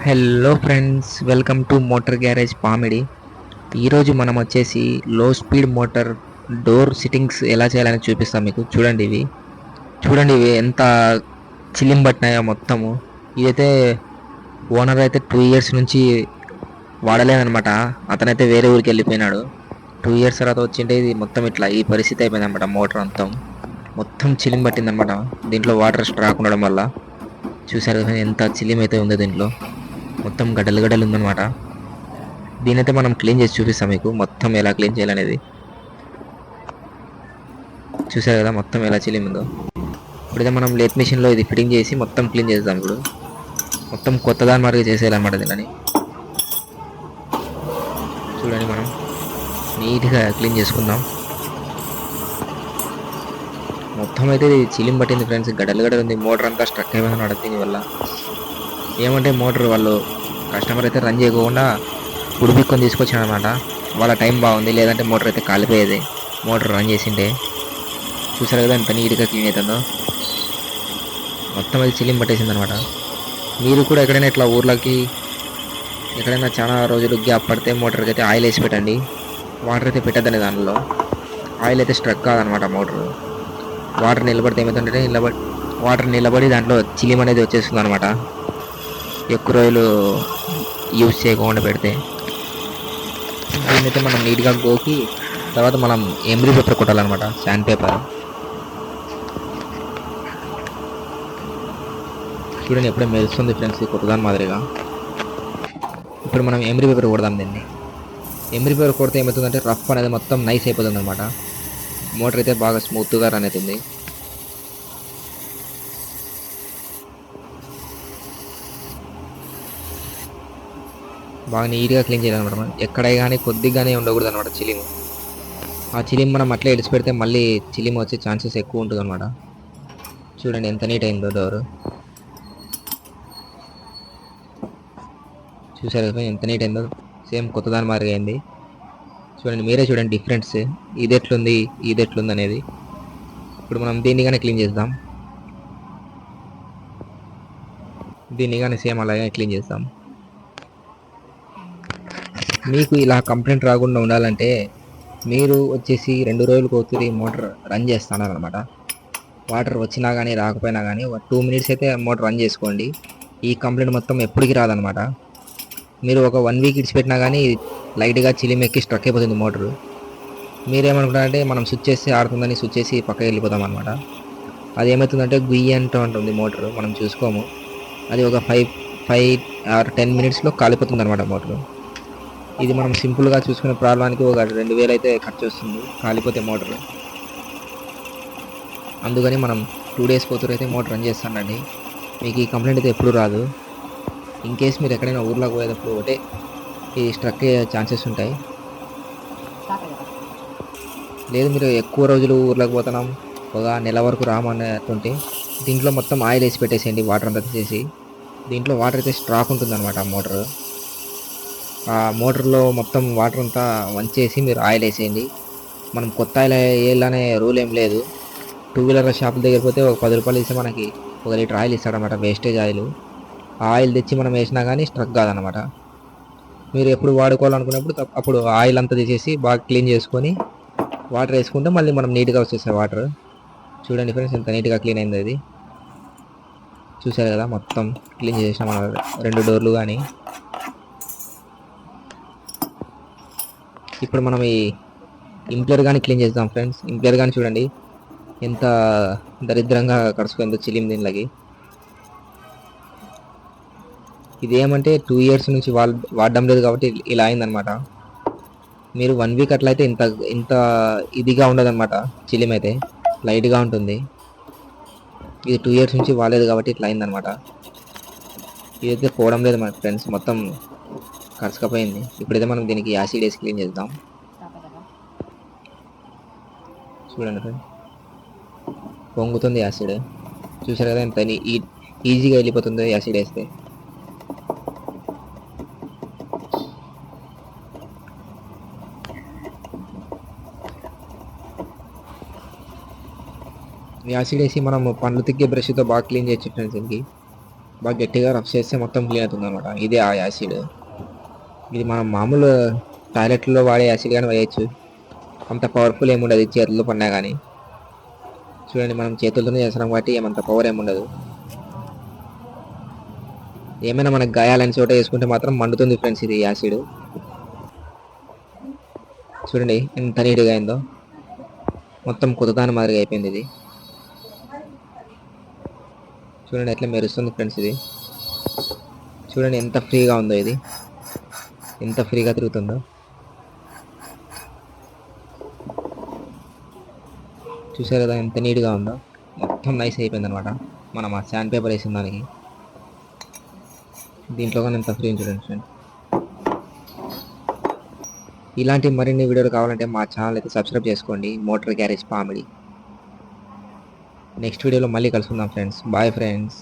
Hello friends, welcome to motor garage Pamidi. ఈరోజు మనం వచ్చేసి లో స్పీడ్ మోటార్ డోర్ సిట్టింగ్స్ ఎలా చేయాలని చూపిస్తాం మీకు. చూడండి ఇవి ఎంత చిల్లిం పట్టినాయో మొత్తము. ఇదైతే ఓనర్ అయితే 2 ఇయర్స్ నుంచి వాడలేదనమాట. అతనైతే వేరే ఊరికి వెళ్ళిపోయినాడు. 2 ఇయర్స్ తర్వాత వచ్చింటే ఇది మొత్తం ఇట్లా ఈ పరిస్థితి అయిపోయింది అనమాట. మోటార్ మొత్తం చిలిం పట్టిందనమాట. దీంట్లో వాటర్ స్ట్రాక్ ఉండడం వల్ల చూసారు కదా ఎంత చిలిం అయితే ఉందో. దీంట్లో మొత్తం గడ్డలు గడ్డలు ఉందన్నమాట. దీనైతే మనం క్లీన్ చేసి చూపిస్తాం మీకు, మొత్తం ఎలా క్లీన్ చేయాలనేది. చూసారు కదా మొత్తం ఎలా చిలిమిందో. ఇప్పుడైతే మనం లేత్ మిషన్లో ఇది ఫిట్టింగ్ చేసి మొత్తం క్లీన్ చేద్దాం. ఇప్పుడు మొత్తం కొత్త దాని మార్గం చేసేయాలన్నమాట దీనిని. చూడండి, మనం నీట్గా క్లీన్ చేసుకుందాం. మొత్తం అయితే ఇది చిలిం పట్టింది ఫ్రెండ్స్, గడ్డలు గడ్డలు ఉంది. మోటార్ అంతా స్ట్రక్ అయిపోయింది దీనివల్ల. ఏమంటే మోటార్ వాళ్ళు కస్టమర్ అయితే రన్ చేయకుండా ఉడిపిక్కొని తీసుకొచ్చాడు అనమాట. వాళ్ళ టైం బాగుంది, లేదంటే మోటార్ అయితే కాలిపోయేది. మోటార్ రన్ చేసింటే చూసారు కదా ఎంత నీట్గా క్లీన్ అవుతుందో. మొత్తం అది చిలిం పట్టేసింది అనమాట. మీరు కూడా ఎక్కడైనా ఇట్లా ఊర్లోకి ఎక్కడైనా చాలా రోజులు గ్యాప్ పడితే మోటార్కి అయితే ఆయిల్ వేసి పెట్టండి. వాటర్ అయితే పెట్టద్దండి దానిలో. ఆయిల్ అయితే స్ట్రక్ కాదనమాట మోటార్. వాటర్ నిలబడితే ఏమవుతుందంటే వాటర్ నిలబడి దాంట్లో చిలిం అనేది వచ్చేస్తుంది అనమాట, ఎక్కువ రోజులు యూజ్ చేయకుండా పెడితే. దీన్నైతే మనం నీట్గా గోకి తర్వాత మనం ఎమ్రీ పేపర్ కొట్టాలన్నమాట, శాండ్ పేపర్. చూడండి ఎప్పుడే మెరుస్తుంది ఫ్రెండ్స్, కొత్తదాని మాదిరిగా. ఇప్పుడు మనం ఎమ్రీ పేపర్ కొడదాం దీన్ని. ఎమ్రీ పేపర్ కొడితే ఏమవుతుందంటే రఫ్ అనేది మొత్తం నైస్ అయిపోతుంది అనమాట. మోటార్ అయితే బాగా స్మూత్గా రన్ అవుతుంది. బాగా నీట్గా క్లీన్ చేయాలన్నమాట. మనం ఎక్కడ కానీ కొద్దిగానే ఉండకూడదు అనమాట చిలిము. ఆ చిలిం మనం అట్లే ఇడిచి పెడితే మళ్ళీ చిలిం వచ్చే ఛాన్సెస్ ఎక్కువ ఉంటుంది అనమాట. చూడండి ఎంత నీట్ అయిందో డోరు. చూసారు కదా ఎంత నీట్ అయిందో, సేమ్ కొత్తదాని మాదిరిగా అయింది. చూడండి, మీరే చూడండి డిఫరెన్స్, ఇది ఎట్లుంది అనేది. ఇప్పుడు మనం దీన్ని కానీ క్లీన్ చేద్దాం. దీన్ని కానీ సేమ్ అలాగే క్లీన్ చేద్దాం. మీకు ఇలా కంప్లైంట్ రాకుండా ఉండాలంటే మీరు వచ్చేసి 2 రోజులకు ఒకసారి మోటార్ రన్ చేస్తున్నారనమాట. వాటర్ వచ్చినా కానీ రాకపోయినా కానీ 2 minutes అయితే మోటార్ రన్ చేసుకోండి. ఈ కంప్లైంట్ మొత్తం ఎప్పటికీ రాదనమాట. మీరు ఒక 1 week ఇడిచిపెట్టినా కానీ లైట్గా చిలిం ఎక్కి స్ట్రక్ అయిపోతుంది మోటారు. మీరేమనుకుంటారంటే మనం స్విచ్ చేసి ఆడుతుందని స్విచ్ చేసి పక్కకి వెళ్ళిపోతాం అనమాట. అది ఏమవుతుందంటే గుయ్యి అంటూ ఉంటుంది మోటారు, మనం చూసుకోము. అది ఒక 5 or 10 minutesలో కాలిపోతుంది అనమాట మోటారు. ఇది మనం సింపుల్గా చూసుకునే ప్రాబ్లానికి ఒక 2000 అయితే ఖర్చు వస్తుంది కాలిపోతే మోటారు. అందుకని మనం 2 days పోతురు అయితే మోటార్ రన్ చేస్తానండి. మీకు ఈ కంప్లైంట్ అయితే ఎప్పుడు రాదు. ఇన్ కేస్ మీరు ఎక్కడైనా ఊర్లోకి పోయేటప్పుడు ఒకటే ఈ స్ట్రక్ అయ్యే ఛాన్సెస్ ఉంటాయి. లేదు మీరు ఎక్కువ రోజులు ఊర్లోకి పోతున్నాం, ఒక నెల వరకు రామన్నట్టుంటే దీంట్లో మొత్తం ఆయిల్ వేసి పెట్టేసేయండి, వాటర్ అంతా తీసేసి. దీంట్లో వాటర్ అయితే స్ట్రాక్ ఉంటుంది అనమాట మోటార్. ఆ మోటార్లో మొత్తం వాటర్ అంతా వంచేసి మీరు ఆయిల్ వేసేయండి. మనం కొత్త ఆయిల్ వేయాలనే రూల్ ఏం లేదు. 2-wheeler షాపుల దగ్గర పోతే ఒక 10 రూపాయలు ఇస్తే మనకి 1 లీటర్ ఆయిల్ ఇస్తాడనమాట, వేస్టేజ్ ఆయిల్. ఆ ఆయిల్ తెచ్చి మనం వేసినా కానీ స్ట్రక్ కాదనమాట. మీరు ఎప్పుడు వాడుకోవాలనుకున్నప్పుడు అప్పుడు ఆయిల్ అంతా తీసేసి బాగా క్లీన్ చేసుకొని వాటర్ వేసుకుంటే మళ్ళీ మనం నీట్గా వచ్చేస్తాయి వాటర్. చూడండి ఫ్రెండ్స్ ఎంత నీట్గా క్లీన్ అయింది అది. చూసారు కదా మొత్తం క్లీన్ చేసినాం మన 2 డోర్లు కానీ. ఇప్పుడు మనం ఈ ఇంప్లర్ కానీ క్లీన్ చేద్దాం ఫ్రెండ్స్. ఇంప్లర్ కానీ చూడండి ఎంత దరిద్రంగా కడుచుకుందో చిలిం దీనిలోకి. ఇది ఏమంటే 2 years నుంచి వాడడం లేదు కాబట్టి ఇలా అయిందనమాట. మీరు 1 week అట్లయితే ఇంత ఇంత ఇదిగా ఉండదన్నమాట. చిలిం అయితే లైట్గా ఉంటుంది. ఇది 2 years నుంచి వాడలేదు కాబట్టి ఇట్లా అయిందనమాట. ఇదైతే పోవడం లేదు మన ఫ్రెండ్స్, మొత్తం కరుచుకపోయింది. ఇప్పుడైతే మనం దీనికి యాసిడ్ వేసి క్లీన్ చేద్దాం. చూడండి ఫ్రెండ్స్ పొంగుతుంది యాసిడ్. చూసారు కదా ఎంత ఈజీగా వెళ్ళిపోతుందో యాసిడ్ వేస్తే. యాసిడ్ వేసి మనం పండ్లు తిక్కే బ్రష్తో బాగా క్లీన్ చేయొచ్చు ఫ్రెండ్స్ దీనికి. బాగా గట్టిగా రఫ్ చేస్తే మొత్తం క్లీన్ అవుతుంది అనమాట. ఇది ఆ యాసిడ్. ఇది మనం మామూలు టాయిలెట్లో వాడే యాసిడ్ కానీ వేయచ్చు. అంత పవర్ఫుల్ ఏముండదు చేతుల్లో పడినా కానీ. చూడండి మనం చేతులతోనే చేస్తున్నాం కాబట్టి ఏమంత పవర్ ఏముండదు. ఏమైనా మనకు గాయాలని చోట వేసుకుంటే మాత్రం మండుతుంది ఫ్రెండ్స్ ఇది యాసిడ్. చూడండి ఎంత నీట్గా అయిందో, మొత్తం కుతదాని మాదిరిగా అయిపోయింది ఇది. చూడండి ఎట్లా మెరుస్తుంది ఫ్రెండ్స్ ఇది. చూడండి ఎంత ఫ్రీగా ఉందో ఇది, ఎంత ఫ్రీగా తిరుగుతుందో. చూసారు కదా ఎంత నీట్గా ఉందో, మొత్తం నైస్ అయిపోయింది అనమాట. మనం ఆ శాండ్ పేపర్ వేసిన దానికి దీంట్లో కానీ ఎంత ఫ్రీ చూడండి ఫ్రెండ్స్. ఇలాంటి మరిన్ని వీడియోలు కావాలంటే మా ఛానల్ అయితే సబ్స్క్రైబ్ చేసుకోండి, మోటార్ గ్యారేజ్ పామిడి. నెక్స్ట్ వీడియోలో మళ్ళీ కలుసుకుందాం ఫ్రెండ్స్. Bye friends.